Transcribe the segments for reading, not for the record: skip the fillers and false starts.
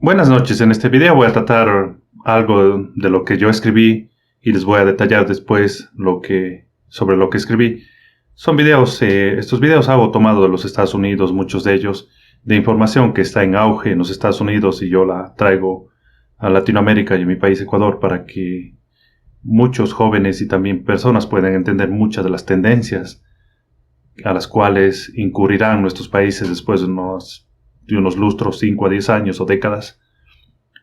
Buenas noches, en este video voy a tratar algo de lo que yo escribí y les voy a detallar después sobre lo que escribí. Son videos, estos videos hago tomado de los Estados Unidos, muchos de ellos, de información que está en auge en los Estados Unidos y yo la traigo a Latinoamérica y a mi país Ecuador para que muchos jóvenes y también personas puedan entender muchas de las tendencias a las cuales incurrirán nuestros países después de unos lustros, 5 a 10 años o décadas.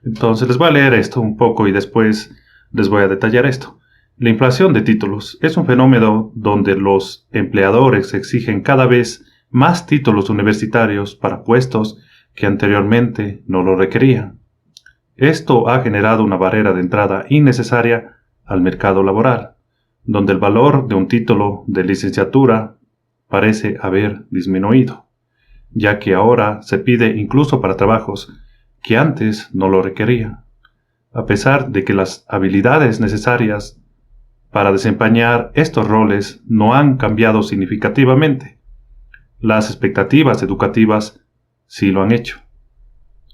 Entonces les voy a leer esto un poco y después les voy a detallar esto. La inflación de títulos es un fenómeno donde los empleadores exigen cada vez más títulos universitarios para puestos que anteriormente no lo requerían. Esto ha generado una barrera de entrada innecesaria al mercado laboral, donde el valor de un título de licenciatura parece haber disminuido, ya que ahora se pide incluso para trabajos que antes no lo requerían, a pesar de que las habilidades necesarias para desempeñar estos roles no han cambiado significativamente. Las expectativas educativas sí lo han hecho.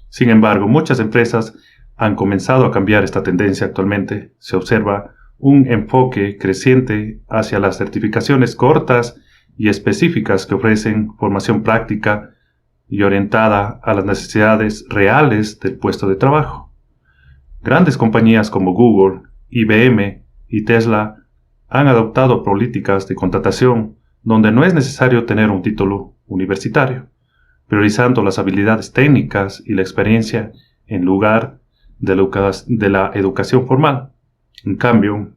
Sin embargo, muchas empresas han comenzado a cambiar esta tendencia actualmente. Se observa un enfoque creciente hacia las certificaciones cortas y específicas que ofrecen formación práctica y orientada a las necesidades reales del puesto de trabajo. Grandes compañías como Google, IBM y Tesla han adoptado políticas de contratación donde no es necesario tener un título universitario, priorizando las habilidades técnicas y la experiencia en lugar de la educación formal. En cambio,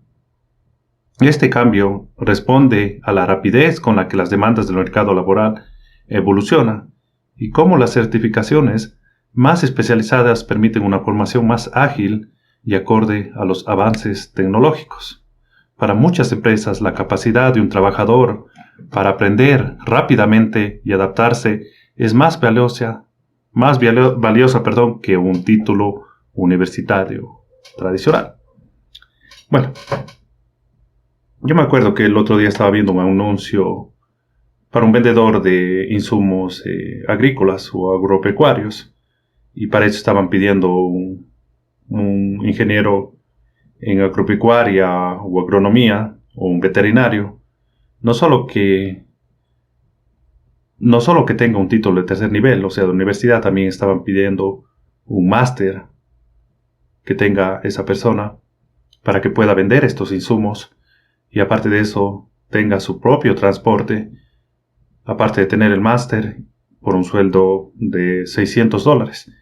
este cambio responde a la rapidez con la que las demandas del mercado laboral evolucionan y cómo las certificaciones más especializadas permiten una formación más ágil y acorde a los avances tecnológicos. Para muchas empresas, la capacidad de un trabajador para aprender rápidamente y adaptarse es más valiosa que un título universitario tradicional. Bueno, yo me acuerdo que el otro día estaba viendo un anuncio para un vendedor de insumos agrícolas o agropecuarios y para eso estaban pidiendo un ingeniero en agropecuaria o agronomía o un veterinario, no solo que tenga un título de tercer nivel, o sea, de universidad, también estaban pidiendo un máster que tenga esa persona para que pueda vender estos insumos y aparte de eso tenga su propio transporte, aparte de tener el máster por un sueldo de $600.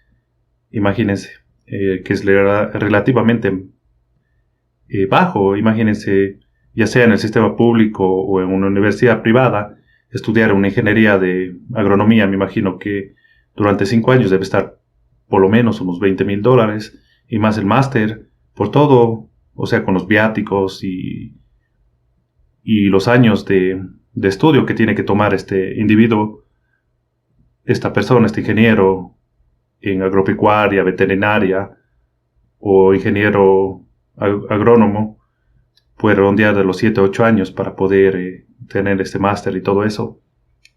Imagínense, que es relativamente bajo. Imagínense, ya sea en el sistema público o en una universidad privada, estudiar una ingeniería de agronomía, me imagino que durante 5 años debe estar por lo menos unos $20,000 y más el máster, por todo, o sea, con los viáticos y los años de estudio que tiene que tomar este individuo, esta persona, este ingeniero en agropecuaria, veterinaria o ingeniero agrónomo, puede redondear de los 7 a 8 años para poder tener este máster y todo eso.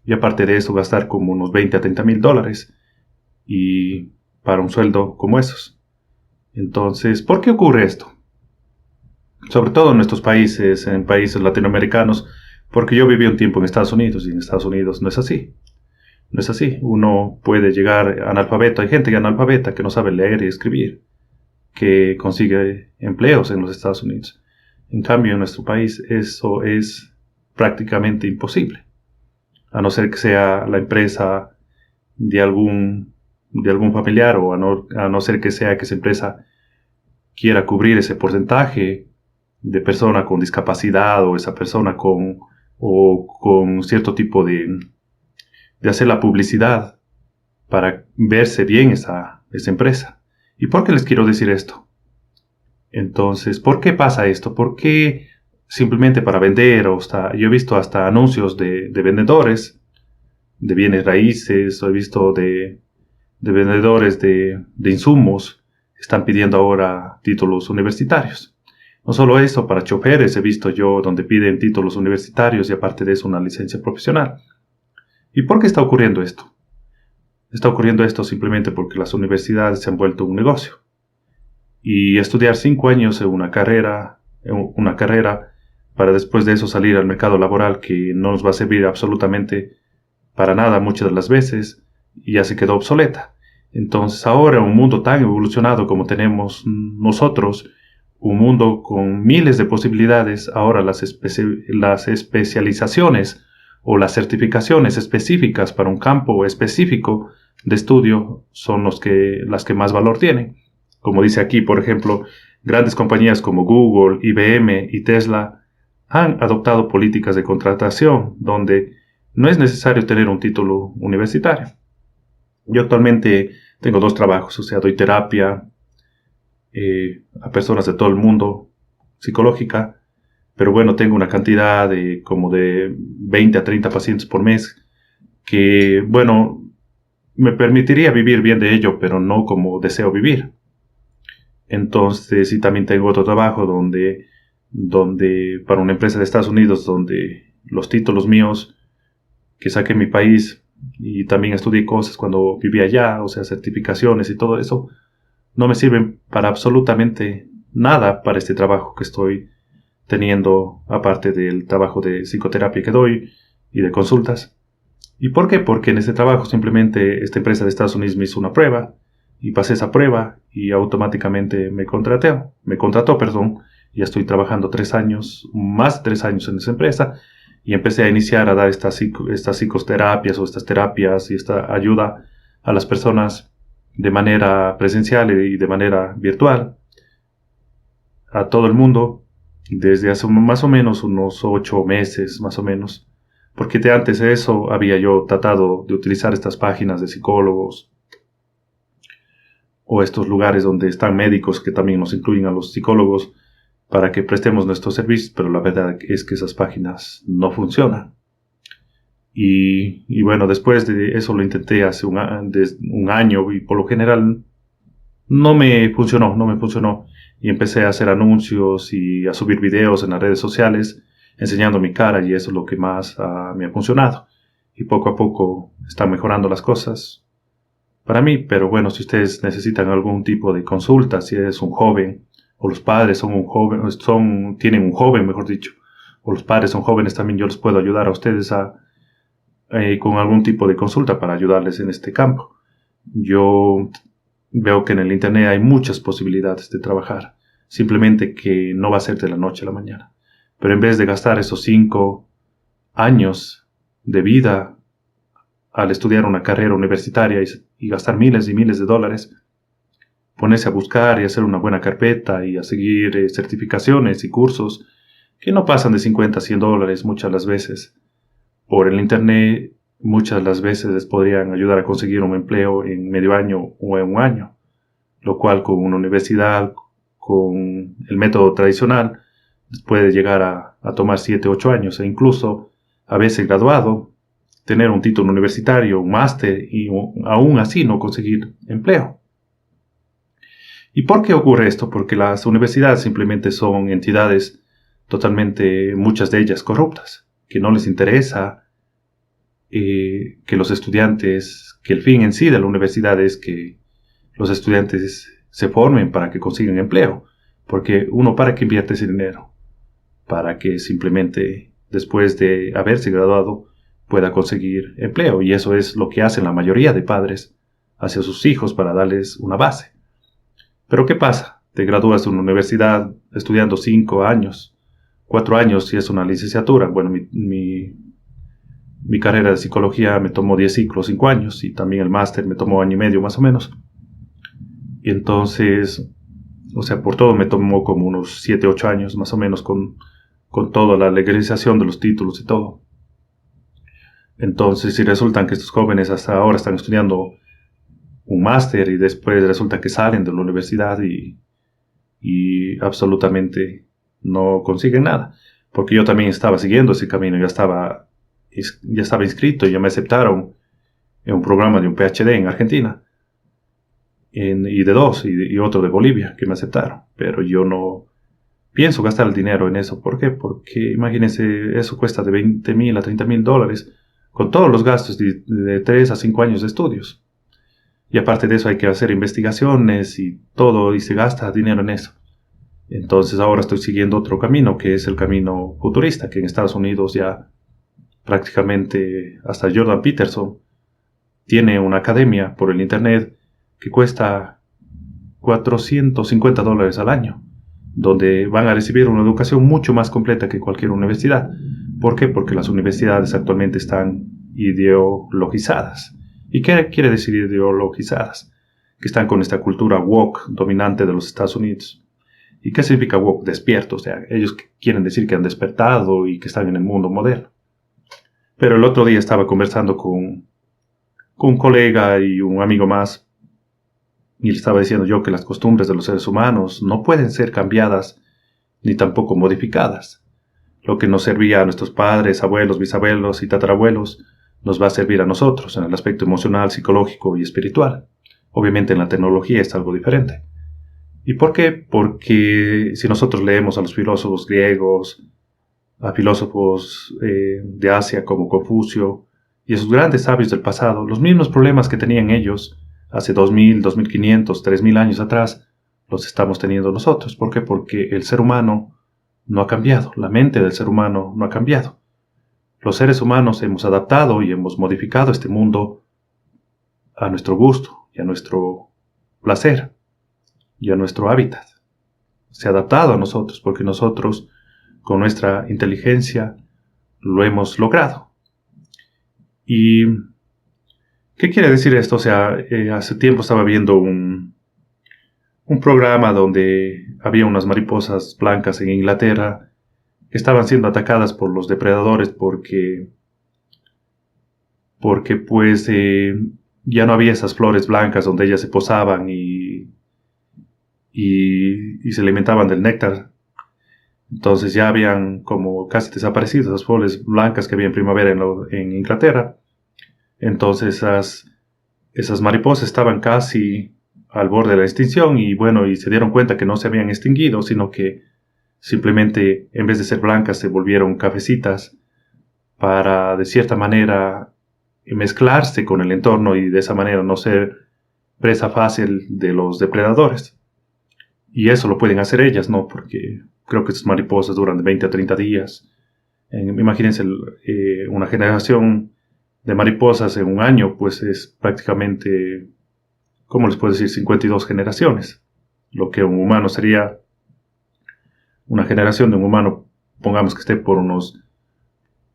Y aparte de eso, gastar como unos $20 a $30,000 y para un sueldo como esos. Entonces, ¿por qué ocurre esto? Sobre todo en nuestros países, en países latinoamericanos, porque yo viví un tiempo en Estados Unidos y en Estados Unidos no es así. No es así. Uno puede llegar analfabeto. Hay gente analfabeta que no sabe leer y escribir, que consigue empleos en los Estados Unidos. En cambio, en nuestro país eso es prácticamente imposible, a no ser que sea la empresa de algún familiar o a no ser que sea que esa empresa quiera cubrir ese porcentaje de persona con discapacidad o esa persona con cierto tipo de hacer la publicidad para verse bien esa empresa. ¿Y por qué les quiero decir esto? Entonces, ¿por qué pasa esto? ¿Por qué simplemente para vender? Yo he visto hasta anuncios de vendedores de bienes raíces, o he visto de vendedores de insumos, están pidiendo ahora títulos universitarios. No solo eso, para choferes he visto yo donde piden títulos universitarios y aparte de eso una licencia profesional. ¿Y por qué está ocurriendo esto? Está ocurriendo esto simplemente porque las universidades se han vuelto un negocio. Y estudiar 5 años en una carrera para después de eso salir al mercado laboral que no nos va a servir absolutamente para nada muchas de las veces, ya se quedó obsoleta. Entonces ahora un mundo tan evolucionado como tenemos nosotros, un mundo con miles de posibilidades, ahora las especializaciones o las certificaciones específicas para un campo específico de estudio son las que más valor tienen. Como dice aquí, por ejemplo, grandes compañías como Google, IBM y Tesla han adoptado políticas de contratación donde no es necesario tener un título universitario. Yo actualmente tengo 2 trabajos, o sea, doy terapia a personas de todo el mundo, psicológica, pero bueno, tengo una cantidad de como de 20 a 30 pacientes por mes que, bueno, me permitiría vivir bien de ello, pero no como deseo vivir. Entonces, sí, también tengo otro trabajo donde para una empresa de Estados Unidos, donde los títulos míos que saqué en mi país y también estudié cosas cuando vivía allá, o sea, certificaciones y todo eso, no me sirven para absolutamente nada para este trabajo que estoy teniendo, aparte del trabajo de psicoterapia que doy y de consultas. ¿Y por qué? Porque en este trabajo simplemente esta empresa de Estados Unidos me hizo una prueba y pasé esa prueba y automáticamente me contrató, perdón, y ya estoy trabajando 3 años, más de 3 años en esa empresa, y empecé a iniciar a dar estas psicoterapias o estas terapias y esta ayuda a las personas de manera presencial y de manera virtual a todo el mundo desde hace más o menos unos 8 meses, más o menos, porque antes de eso había yo tratado de utilizar estas páginas de psicólogos o estos lugares donde están médicos que también nos incluyen a los psicólogos para que prestemos nuestros servicios, pero la verdad es que esas páginas no funcionan. Y bueno, después de eso lo intenté hace un año y por lo general no me funcionó. Y empecé a hacer anuncios y a subir videos en las redes sociales enseñando mi cara y eso es lo que más me ha funcionado. Y poco a poco están mejorando las cosas para mí, pero bueno, si ustedes necesitan algún tipo de consulta, si eres un joven o los padres tienen un joven, mejor dicho, o los padres son jóvenes, también yo les puedo ayudar a ustedes con algún tipo de consulta para ayudarles en este campo. Yo veo que en el internet hay muchas posibilidades de trabajar, simplemente que no va a ser de la noche a la mañana. Pero en vez de gastar esos 5 años de vida al estudiar una carrera universitaria y gastar miles y miles de dólares, ponerse a buscar y hacer una buena carpeta y a seguir certificaciones y cursos que no pasan de 50 a 100 dólares muchas las veces. Por el internet muchas las veces les podrían ayudar a conseguir un empleo en medio año o en un año, lo cual con una universidad, con el método tradicional, puede llegar a tomar 7, 8 años e incluso a veces graduado, tener un título universitario, un máster y aún así no conseguir empleo. ¿Y por qué ocurre esto? Porque las universidades simplemente son entidades totalmente, muchas de ellas corruptas, que no les interesa que los estudiantes, que el fin en sí de la universidad es que los estudiantes se formen para que consigan empleo, porque uno para qué invierte ese dinero, para que simplemente después de haberse graduado pueda conseguir empleo, y eso es lo que hacen la mayoría de padres hacia sus hijos para darles una base. Pero ¿qué pasa? Te gradúas de una universidad estudiando 5 años, 4 años si es una licenciatura. Bueno, mi carrera de psicología me tomó 10 ciclos, 5 años, y también el máster me tomó 1 año y medio más o menos. Y entonces, o sea, por todo me tomó como unos 7, 8 años más o menos con toda la legalización de los títulos y todo. Entonces, si resultan que estos jóvenes hasta ahora están estudiando un máster y después resulta que salen de la universidad y absolutamente no consiguen nada. Porque yo también estaba siguiendo ese camino, ya estaba inscrito y ya me aceptaron en un programa de un PhD en Argentina. Y de 2 y otro de Bolivia que me aceptaron. Pero yo no pienso gastar el dinero en eso. ¿Por qué? Porque imagínense, eso cuesta de 20,000 a 30,000 dólares con todos los gastos de 3 a 5 años de estudios. Y aparte de eso hay que hacer investigaciones y todo, y se gasta dinero en eso. Entonces ahora estoy siguiendo otro camino, que es el camino futurista, que en Estados Unidos ya prácticamente hasta Jordan Peterson tiene una academia por el internet que cuesta $450 al año, donde van a recibir una educación mucho más completa que cualquier universidad. ¿Por qué? Porque las universidades actualmente están ideologizadas. ¿Y qué quiere decir ideologizadas? Que están con esta cultura woke dominante de los Estados Unidos. ¿Y qué significa woke? Despierto. O sea, ellos quieren decir que han despertado y que están en el mundo moderno. Pero el otro día estaba conversando con un colega y un amigo más, y le estaba diciendo yo que las costumbres de los seres humanos no pueden ser cambiadas ni tampoco modificadas. Lo que nos servía a nuestros padres, abuelos, bisabuelos y tatarabuelos nos va a servir a nosotros en el aspecto emocional, psicológico y espiritual. Obviamente en la tecnología es algo diferente. ¿Y por qué? Porque si nosotros leemos a los filósofos griegos, a filósofos de Asia como Confucio y esos grandes sabios del pasado, los mismos problemas que tenían ellos hace 2000, 2500, 3000 años atrás, los estamos teniendo nosotros. ¿Por qué? Porque el ser humano no ha cambiado, la mente del ser humano no ha cambiado. Los seres humanos hemos adaptado y hemos modificado este mundo a nuestro gusto y a nuestro placer y a nuestro hábitat. Se ha adaptado a nosotros porque nosotros, con nuestra inteligencia, lo hemos logrado. ¿Y qué quiere decir esto? O sea, hace tiempo estaba viendo un programa donde había unas mariposas blancas en Inglaterra que estaban siendo atacadas por los depredadores porque pues ya no había esas flores blancas donde ellas se posaban y se alimentaban del néctar. Entonces ya habían como casi desaparecido esas flores blancas que había en primavera en Inglaterra. Entonces esas mariposas estaban casi al borde de la extinción y bueno, y se dieron cuenta que no se habían extinguido, sino que simplemente en vez de ser blancas se volvieron cafecitas para de cierta manera mezclarse con el entorno y de esa manera no ser presa fácil de los depredadores. Y eso lo pueden hacer ellas, ¿no? Porque creo que estas mariposas duran de 20 a 30 días. Imagínense una generación de mariposas en un año, pues es prácticamente, ¿cómo les puedo decir? 52 generaciones. Lo que un humano sería, una generación de un humano, pongamos que esté por unos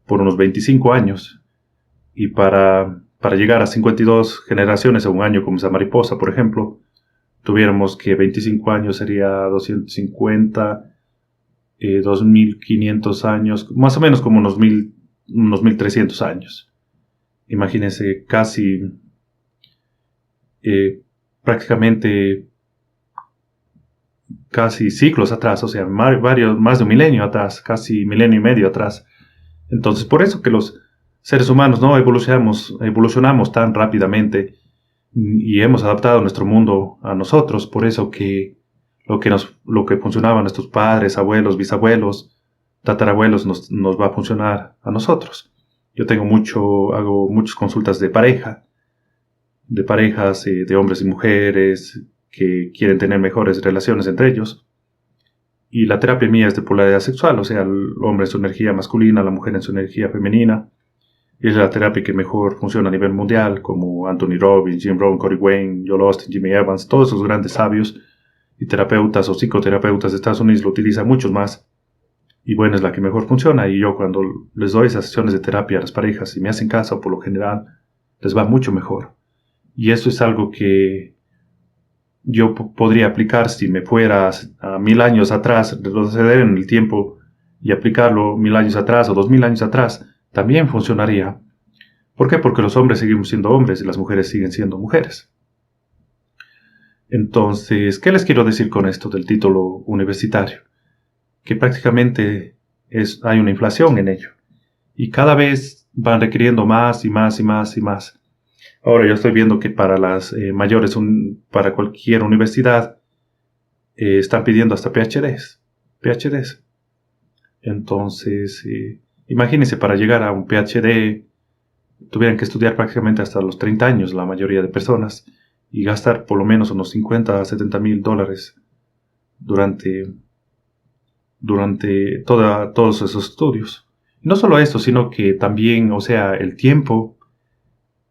25 años. Y para llegar a 52 generaciones en un año, como esa mariposa, por ejemplo, tuviéramos que 25 años sería 250, 2500 años, más o menos como unos 1300 años. Imagínense casi prácticamente casi siglos atrás, o sea, más de un milenio atrás, casi milenio y medio atrás. Entonces, por eso que los seres humanos no evolucionamos tan rápidamente y hemos adaptado nuestro mundo a nosotros. Por eso que lo que funcionaba a nuestros padres, abuelos, bisabuelos, tatarabuelos nos va a funcionar a nosotros. Yo hago muchas consultas de parejas, de hombres y mujeres que quieren tener mejores relaciones entre ellos. Y la terapia mía es de polaridad sexual, o sea, el hombre en su energía masculina, la mujer en su energía femenina. Y es la terapia que mejor funciona a nivel mundial, como Anthony Robbins, Jim Rohn, Corey Wayne, Joel Austin, Jimmy Evans, todos esos grandes sabios y terapeutas o psicoterapeutas de Estados Unidos lo utilizan muchos más. Y bueno, es la que mejor funciona. Y yo cuando les doy esas sesiones de terapia a las parejas y me hacen caso, por lo general, les va mucho mejor. Y eso es algo que yo podría aplicar si me fuera a 1000 años atrás, retroceder en el tiempo y aplicarlo 1000 años atrás o 2000 años atrás, también funcionaría. ¿Por qué? Porque los hombres seguimos siendo hombres y las mujeres siguen siendo mujeres. Entonces, ¿qué les quiero decir con esto del título universitario? Que prácticamente hay una inflación en ello. Y cada vez van requiriendo más y más y más y más. Ahora yo estoy viendo que para las mayores, para cualquier universidad, están pidiendo hasta PhDs. Entonces, imagínense, para llegar a un PhD, tuvieran que estudiar prácticamente hasta los 30 años la mayoría de personas. y gastar por lo menos unos 50 a 70 mil dólares durante todos esos estudios. Y no solo esto, sino que también, o sea, el tiempo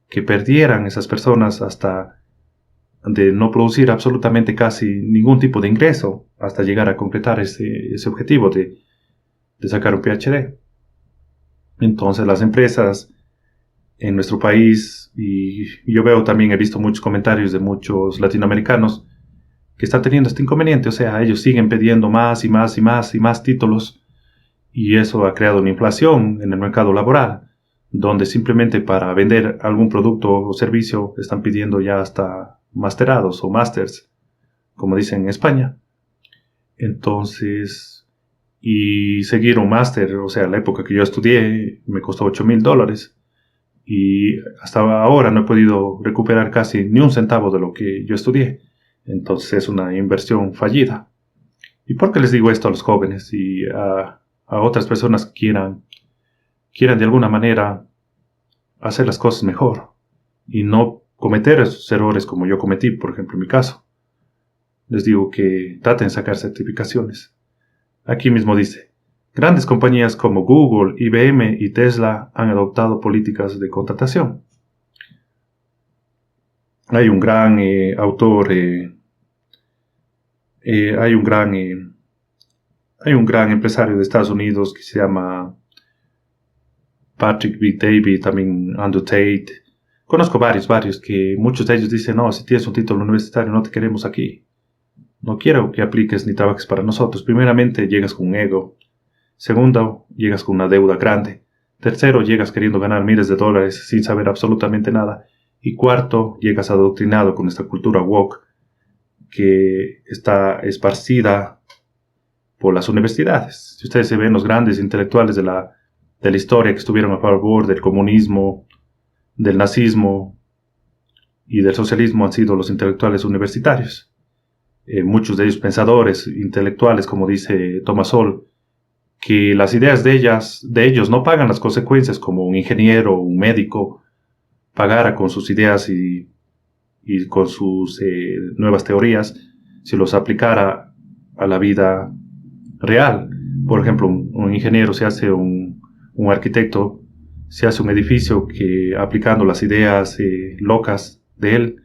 que perdieran esas personas hasta de no producir absolutamente casi ningún tipo de ingreso hasta llegar a completar ese objetivo de sacar un PhD. Entonces las empresas en nuestro país, y yo veo también, he visto muchos comentarios de muchos latinoamericanos que están teniendo este inconveniente, o sea, ellos siguen pidiendo más y más y más y más títulos, y eso ha creado una inflación en el mercado laboral, donde simplemente para vender algún producto o servicio están pidiendo ya hasta masterados o masters, como dicen en España. Entonces, y seguir un máster, o sea, la época que yo estudié me costó 8,000 dólares, y hasta ahora no he podido recuperar casi ni un centavo de lo que yo estudié. Entonces es una inversión fallida. ¿Y por qué les digo esto a los jóvenes y a otras personas que quieran de alguna manera hacer las cosas mejor y no cometer esos errores como yo cometí, por ejemplo, en mi caso? Les digo que traten de sacar certificaciones. Aquí mismo dice: grandes compañías como Google, IBM y Tesla han adoptado políticas de contratación. Hay un gran autor, hay un gran empresario de Estados Unidos que se llama Patrick B. David, también Andrew Tate. Conozco varios que muchos de ellos dicen: no, si tienes un título universitario no te queremos aquí. No quiero que apliques ni trabajes para nosotros. Primeramente, llegas con un ego. Segundo, llegas con una deuda grande. Tercero, llegas queriendo ganar miles de dólares sin saber absolutamente nada. Y cuarto, llegas adoctrinado con esta cultura woke que está esparcida por las universidades. Si ustedes se ven, los grandes intelectuales de la historia que estuvieron a favor del comunismo, del nazismo y del socialismo han sido los intelectuales universitarios. Muchos de ellos pensadores, intelectuales, como dice Thomas Sowell, que las ideas de ellos no pagan las consecuencias como un ingeniero o un médico pagara con sus ideas y con sus nuevas teorías si los aplicara a la vida real. Por ejemplo, un ingeniero se hace un arquitecto, se hace un edificio que aplicando las ideas locas de él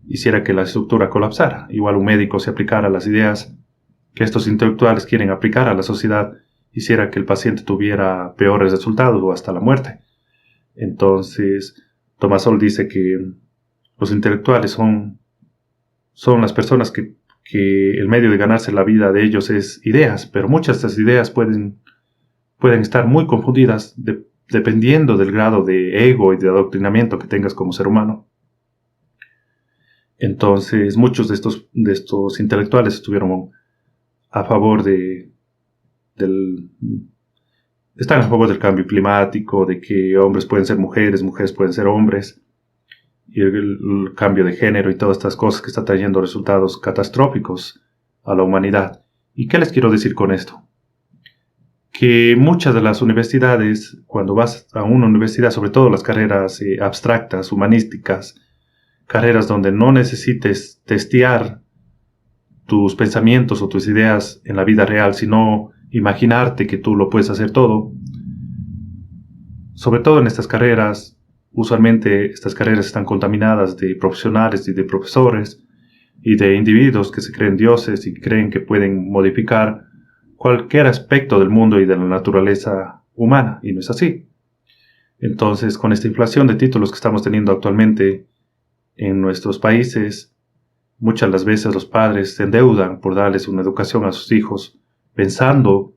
hiciera que la estructura colapsara. Igual un médico, se aplicara las ideas que estos intelectuales quieren aplicar a la sociedad, hiciera que el paciente tuviera peores resultados o hasta la muerte. Entonces, Thomas Sowell dice que los intelectuales son las personas que el medio de ganarse la vida de ellos es ideas, pero muchas de estas ideas pueden estar muy confundidas dependiendo del grado de ego y de adoctrinamiento que tengas como ser humano. Entonces, muchos de estos intelectuales estuvieron a favor están a favor del cambio climático, de que hombres pueden ser mujeres, mujeres pueden ser hombres, y el cambio de género y todas estas cosas que están trayendo resultados catastróficos a la humanidad. ¿Y qué les quiero decir con esto? Que muchas de las universidades, cuando vas a una universidad, sobre todo las carreras abstractas, humanísticas, carreras donde no necesites testear tus pensamientos o tus ideas en la vida real, sino imaginarte que tú lo puedes hacer todo. Sobre todo en estas carreras, usualmente estas carreras están contaminadas de profesionales y de profesores y de individuos que se creen dioses y creen que pueden modificar cualquier aspecto del mundo y de la naturaleza humana, y no es así. Entonces, con esta inflación de títulos que estamos teniendo actualmente en nuestros países, muchas de las veces los padres se endeudan por darles una educación a sus hijos, pensando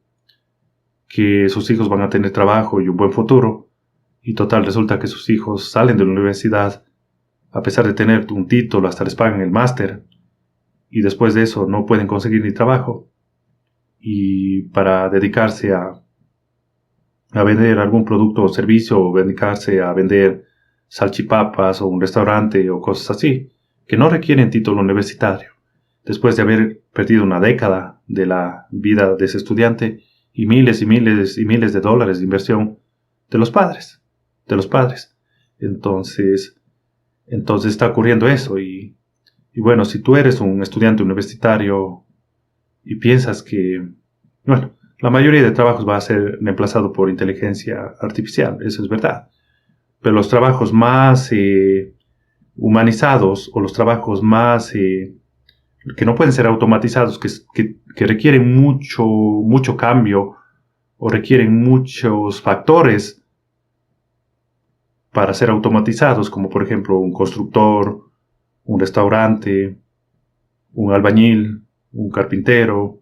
que sus hijos van a tener trabajo y un buen futuro, y total resulta que sus hijos salen de la universidad, a pesar de tener un título, hasta les pagan el máster, y después de eso no pueden conseguir ni trabajo, y para dedicarse a vender algún producto o servicio, o dedicarse a vender salchipapas o un restaurante o cosas así, que no requieren título universitario, después de haber perdido una década de la vida de ese estudiante y miles y miles y miles de dólares de inversión de los padres. Entonces está ocurriendo eso, y Y bueno, si tú eres un estudiante universitario y piensas que, bueno, la mayoría de trabajos va a ser reemplazado por inteligencia artificial, eso es verdad. Pero los trabajos más humanizados o los trabajos más que no pueden ser automatizados, que requieren mucho cambio o requieren muchos factores para ser automatizados, como por ejemplo un constructor, un restaurante, un albañil, un carpintero,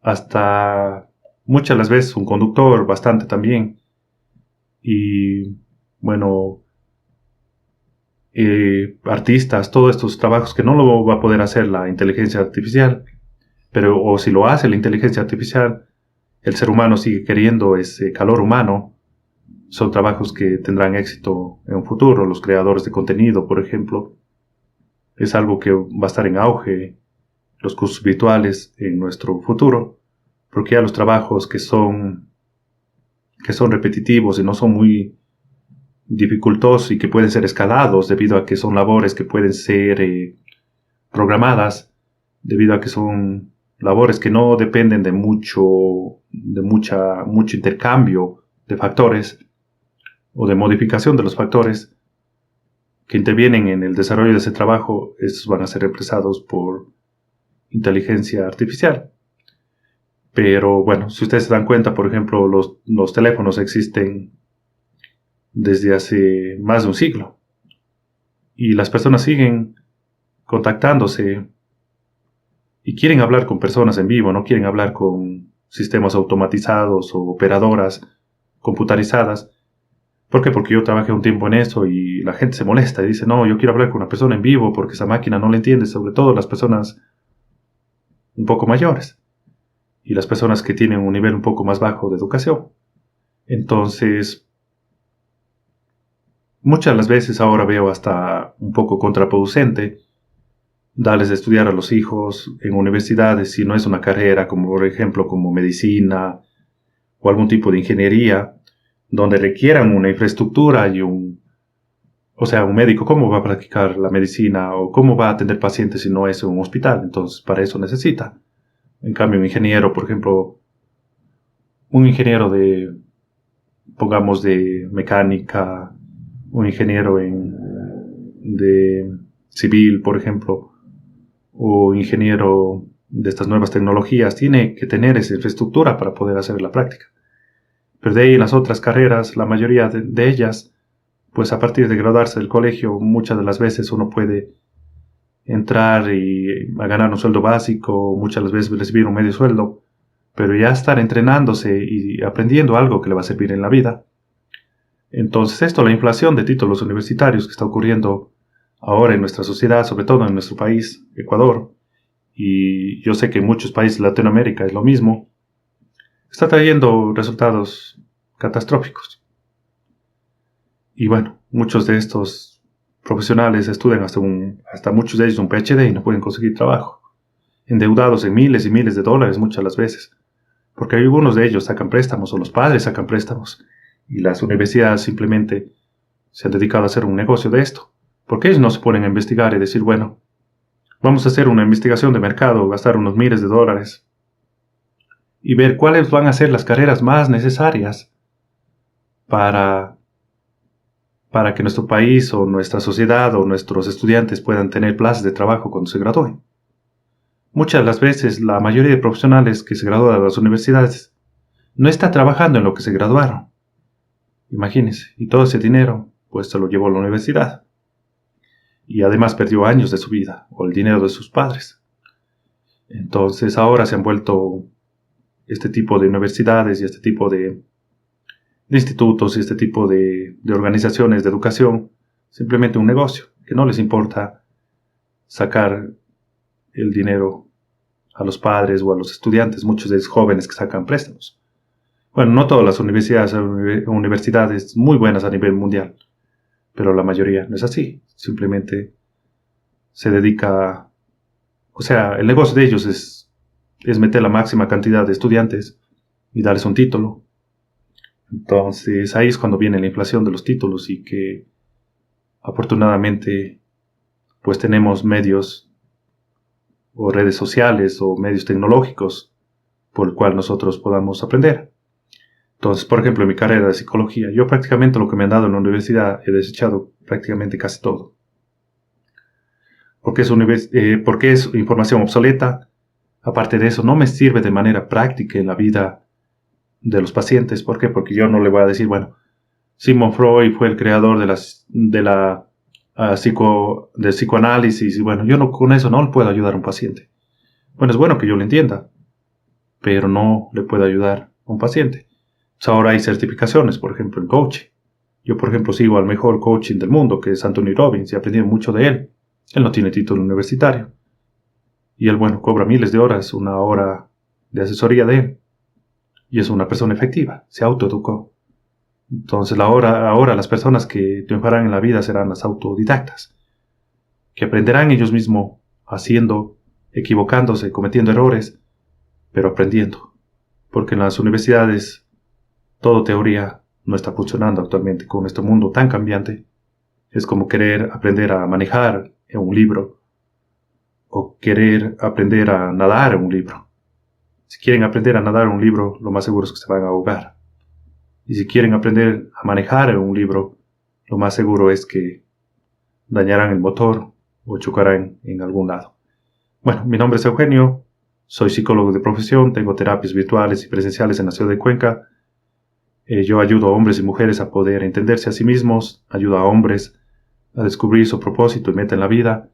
hasta muchas las veces un conductor, bastante también. Y bueno, artistas, todos estos trabajos que no lo va a poder hacer la inteligencia artificial, pero o si lo hace la inteligencia artificial, el ser humano sigue queriendo ese calor humano. Son trabajos que tendrán éxito en un futuro. Los creadores de contenido, por ejemplo, es algo que va a estar en auge, los cursos virtuales en nuestro futuro, porque ya los trabajos que son repetitivos y no son muy dificultosos y que pueden ser escalados debido a que son labores que pueden ser programadas, debido a que son labores que no dependen de mucho intercambio de factores o de modificación de los factores que intervienen en el desarrollo de ese trabajo. Estos van a ser reemplazados por inteligencia artificial. Pero bueno, si ustedes se dan cuenta, por ejemplo, los teléfonos existen desde hace más de un siglo y las personas siguen contactándose y quieren hablar con personas en vivo, no quieren hablar con sistemas automatizados o operadoras computarizadas. ¿Por qué? Porque yo trabajé un tiempo en eso y la gente se molesta y dice, no, yo quiero hablar con una persona en vivo porque esa máquina no la entiende, sobre todo las personas un poco mayores y las personas que tienen un nivel un poco más bajo de educación. Entonces, muchas de las veces ahora veo hasta un poco contraproducente darles de estudiar a los hijos en universidades si no es una carrera como por ejemplo como medicina o algún tipo de ingeniería donde requieran una infraestructura y un médico, ¿cómo va a practicar la medicina o cómo va a atender pacientes si no es un hospital? Entonces, para eso necesita. En cambio, un ingeniero, por ejemplo, un ingeniero pongamos, de mecánica, un ingeniero de civil, por ejemplo, o ingeniero de estas nuevas tecnologías, tiene que tener esa infraestructura para poder hacer la práctica. Pero de ahí en las otras carreras, la mayoría de ellas, pues a partir de graduarse del colegio, muchas de las veces uno puede entrar y a ganar un sueldo básico, muchas de las veces recibir un medio sueldo, pero ya estar entrenándose y aprendiendo algo que le va a servir en la vida. Entonces esto, la inflación de títulos universitarios que está ocurriendo ahora en nuestra sociedad, sobre todo en nuestro país, Ecuador, y yo sé que en muchos países de Latinoamérica es lo mismo, está trayendo resultados catastróficos. Y bueno, muchos de estos profesionales estudian hasta muchos de ellos un PhD y no pueden conseguir trabajo, endeudados en miles y miles de dólares muchas de las veces, porque algunos de ellos sacan préstamos o los padres sacan préstamos y las universidades simplemente se han dedicado a hacer un negocio de esto, porque ellos no se ponen a investigar y decir, bueno, vamos a hacer una investigación de mercado, gastar unos miles de dólares y ver cuáles van a ser las carreras más necesarias para que nuestro país o nuestra sociedad o nuestros estudiantes puedan tener plazas de trabajo cuando se gradúen. Muchas de las veces la mayoría de profesionales que se gradúan de las universidades no está trabajando en lo que se graduaron. Imagínense, y todo ese dinero pues se lo llevó a la universidad. Y además perdió años de su vida o el dinero de sus padres. Entonces ahora se han vuelto este tipo de universidades y este tipo de institutos y este tipo de organizaciones de educación simplemente un negocio, que no les importa sacar el dinero a los padres o a los estudiantes, muchos de ellos jóvenes que sacan préstamos. Bueno, no todas las universidades son universidades muy buenas a nivel mundial, pero la mayoría no es así, simplemente se dedica, el negocio de ellos es meter la máxima cantidad de estudiantes y darles un título. Entonces ahí es cuando viene la inflación de los títulos y que afortunadamente pues tenemos medios o redes sociales o medios tecnológicos por el cual nosotros podamos aprender. Entonces, por ejemplo, en mi carrera de psicología, yo prácticamente lo que me han dado en la universidad he desechado prácticamente casi todo. Porque es información obsoleta. Aparte de eso, no me sirve de manera práctica en la vida de los pacientes. ¿Por qué? Porque yo no le voy a decir, bueno, Sigmund Freud fue el creador del psicoanálisis, y bueno, yo con eso no le puedo ayudar a un paciente. Bueno, es bueno que yo lo entienda, pero no le puedo ayudar a un paciente. Pues ahora hay certificaciones, por ejemplo, en coaching. Yo, por ejemplo, sigo al mejor coaching del mundo, que es Anthony Robbins, y he aprendido mucho de él. Él no tiene título universitario. Y él, bueno, cobra miles de horas, una hora de asesoría de él. Y es una persona efectiva, se autoeducó. Entonces ahora las personas que triunfarán en la vida serán las autodidactas, que aprenderán ellos mismos haciendo, equivocándose, cometiendo errores, pero aprendiendo. Porque en las universidades todo teoría no está funcionando actualmente con este mundo tan cambiante. Es como querer aprender a manejar en un libro o querer aprender a nadar en un libro. Si quieren aprender a nadar en un libro, lo más seguro es que se van a ahogar. Y si quieren aprender a manejar en un libro, lo más seguro es que dañarán el motor o chocarán en algún lado. Bueno, mi nombre es Eugenio, soy psicólogo de profesión, tengo terapias virtuales y presenciales en la ciudad de Cuenca. Yo ayudo a hombres y mujeres a poder entenderse a sí mismos, ayudo a hombres a descubrir su propósito y meta en la vida.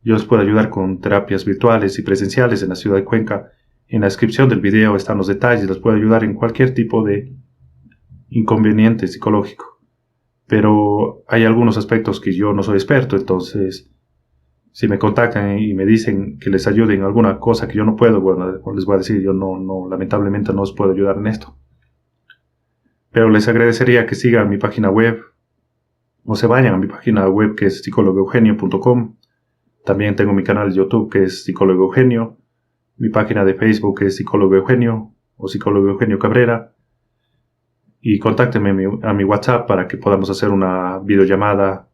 Yo les puedo ayudar con terapias virtuales y presenciales en la ciudad de Cuenca. En la descripción del video están los detalles, les puedo ayudar en cualquier tipo de inconveniente psicológico. Pero hay algunos aspectos que yo no soy experto, entonces si me contactan y me dicen que les ayude en alguna cosa que yo no puedo, bueno, les voy a decir, yo lamentablemente no os puedo ayudar en esto. Pero les agradecería que sigan mi página web o se vayan a mi página web, que es psicologoeugenio.com. También tengo mi canal de YouTube, que es Psicólogo Eugenio. Mi página de Facebook, que es Psicólogo Eugenio o Psicólogo Eugenio Cabrera. Y contáctenme a mi WhatsApp para que podamos hacer una videollamada,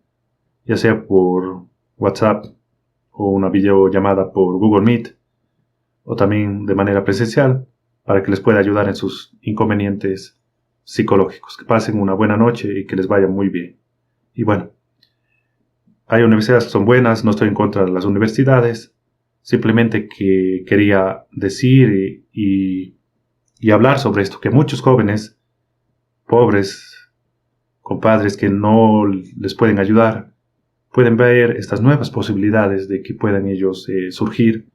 ya sea por WhatsApp o una videollamada por Google Meet, o también de manera presencial, para que les pueda ayudar en sus inconvenientes psicológicos. Que pasen una buena noche y que les vaya muy bien. Y bueno, hay universidades que son buenas, no estoy en contra de las universidades, simplemente que quería decir y hablar sobre esto, que muchos jóvenes pobres, con padres que no les pueden ayudar, pueden ver estas nuevas posibilidades de que puedan ellos surgir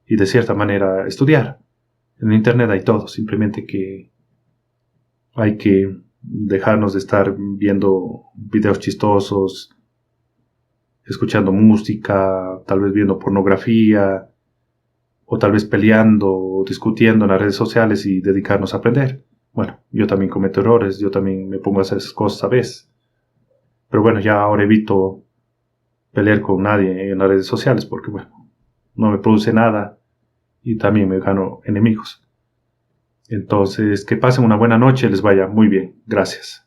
y de cierta manera estudiar. En Internet hay todo, simplemente que hay que dejarnos de estar viendo videos chistosos, escuchando música, tal vez viendo pornografía, o tal vez peleando o discutiendo en las redes sociales y dedicarnos a aprender. Bueno, yo también cometo errores, yo también me pongo a hacer esas cosas a veces. Pero bueno, ya ahora evito pelear con nadie en las redes sociales porque, bueno, no me produce nada y también me gano enemigos. Entonces, que pasen una buena noche, les vaya muy bien. Gracias.